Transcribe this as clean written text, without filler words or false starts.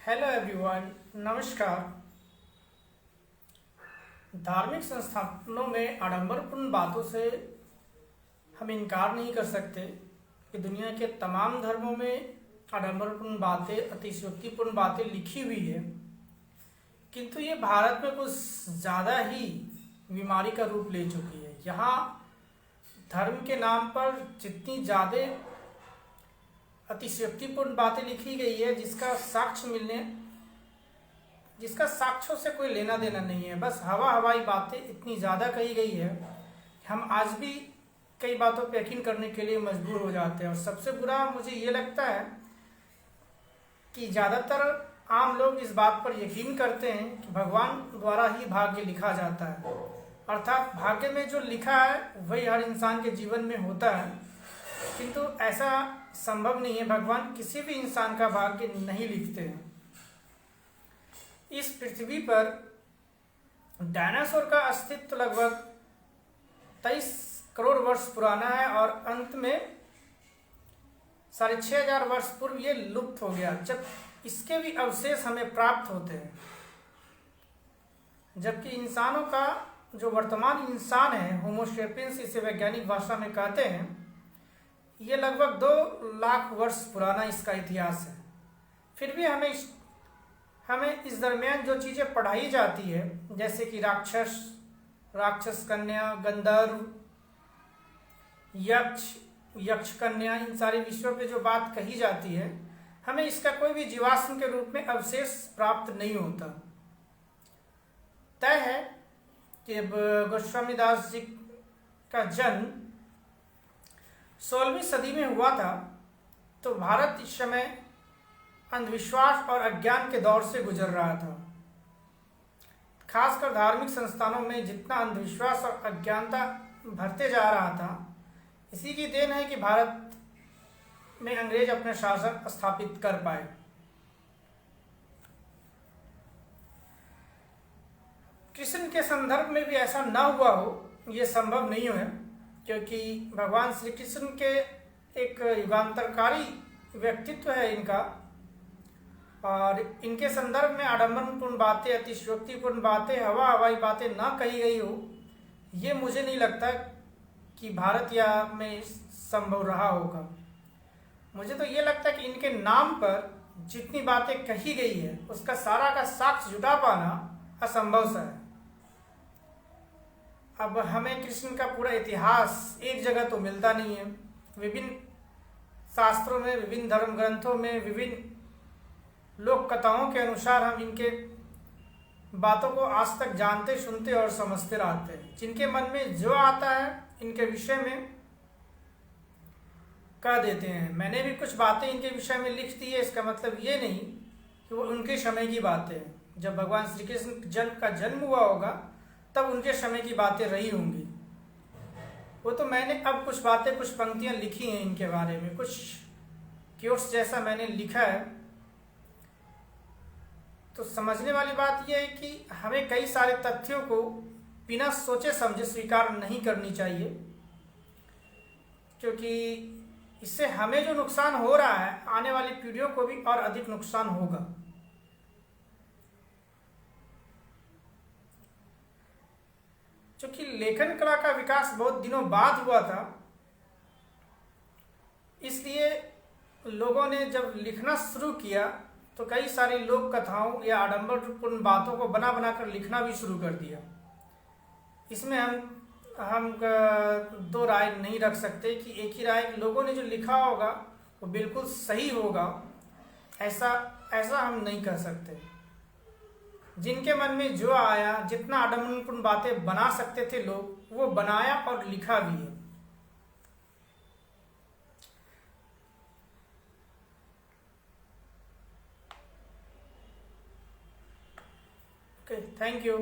Hello everyone, नमस्कार। धार्मिक संस्थानों में आडंबरपूर्ण बातों से हम इनकार नहीं कर सकते कि दुनिया के तमाम धर्मों में आडंबरपूर्ण बातें, अतिशयोक्तिपूर्ण बातें लिखी हुई है। किंतु ये भारत में कुछ ज़्यादा ही बीमारी का रूप ले चुकी है। यहाँ धर्म के नाम पर जितनी ज़्यादा अतिशयोक्तिपूर्ण बातें लिखी गई है, जिसका साक्ष्यों से कोई लेना देना नहीं है। बस हवाई बातें इतनी ज़्यादा कही गई है कि हम आज भी कई बातों पर यकीन करने के लिए मजबूर हो जाते हैं। और सबसे बुरा मुझे ये लगता है कि ज़्यादातर आम लोग इस बात पर यकीन करते हैं कि भगवान द्वारा ही भाग्य लिखा जाता है, अर्थात भाग्य में जो लिखा है वही हर इंसान के जीवन में होता है। किंतु ऐसा संभव नहीं है। भगवान किसी भी इंसान का भाग्य नहीं लिखते हैं। इस पृथ्वी पर डायनासोर का अस्तित्व लगभग 23 करोड़ वर्ष पुराना है और अंत में 6,500 वर्ष पूर्व ये लुप्त हो गया, जब इसके भी अवशेष हमें प्राप्त होते हैं। जबकि इंसानों का जो वर्तमान इंसान है, होमो सेपियंस इसे वैज्ञानिक भाषा में कहते हैं, ये लगभग 2 लाख वर्ष पुराना इसका इतिहास है। फिर भी हमें इस दरमियान जो चीज़ें पढ़ाई जाती है, जैसे कि राक्षस कन्या, गंधर्व, यक्ष कन्या, इन सारे विषयों पे जो बात कही जाती है, हमें इसका कोई भी जीवाश्म के रूप में अवशेष प्राप्त नहीं होता। तय है कि गोस्वामी दास जी का जन्म 16वीं सदी में हुआ था, तो भारत इस समय अंधविश्वास और अज्ञान के दौर से गुजर रहा था। खासकर धार्मिक संस्थानों में जितना अंधविश्वास और अज्ञानता भरते जा रहा था, इसी की देन है कि भारत में अंग्रेज अपने शासन स्थापित कर पाए। कृष्ण के संदर्भ में भी ऐसा न हुआ हो, ये संभव नहीं है, क्योंकि भगवान श्री कृष्ण के एक युगांतरकारी व्यक्तित्व है इनका, और इनके संदर्भ में आडंबरपूर्ण बातें, अतिशयोक्तिपूर्ण बातें, हवाई बातें ना कही गई हो, ये मुझे नहीं लगता कि भारत या में संभव रहा होगा। मुझे तो ये लगता है कि इनके नाम पर जितनी बातें कही गई है, उसका सारा का साक्ष्य जुटा पाना असंभव सा है। अब हमें कृष्ण का पूरा इतिहास एक जगह तो मिलता नहीं है। विभिन्न शास्त्रों में, विभिन्न धर्म ग्रंथों में, विभिन्न लोक कथाओं के अनुसार हम इनके बातों को आज तक जानते, सुनते और समझते रहते हैं। जिनके मन में जो आता है इनके विषय में कह देते हैं। मैंने भी कुछ बातें इनके विषय में लिख दी है। इसका मतलब ये नहीं कि वो उनके समय की बातें हैं। जब भगवान श्री कृष्ण का जन्म हुआ होगा तब उनके समय की बातें रही होंगी। वो तो मैंने अब कुछ बातें, कुछ पंक्तियां लिखी हैं इनके बारे में, कुछ क्योट्स जैसा मैंने लिखा है। तो समझने वाली बात यह है कि हमें कई सारे तथ्यों को बिना सोचे समझे स्वीकार नहीं करनी चाहिए, क्योंकि इससे हमें जो नुकसान हो रहा है, आने वाली पीढ़ियों को भी और अधिक नुकसान होगा। क्योंकि लेखन कला का विकास बहुत दिनों बाद हुआ था, इसलिए लोगों ने जब लिखना शुरू किया तो कई सारी लोक कथाओं या आडंबरपूर्ण बातों को बना बना कर लिखना भी शुरू कर दिया। इसमें हम दो राय नहीं रख सकते कि एक ही राय, लोगों ने जो लिखा होगा वो बिल्कुल सही होगा, ऐसा हम नहीं कह सकते। जिनके मन में जो आया, जितना आडंबरपूर्ण बातें बना सकते थे लोग, वो बनाया और लिखा भी है। Okay, thank you.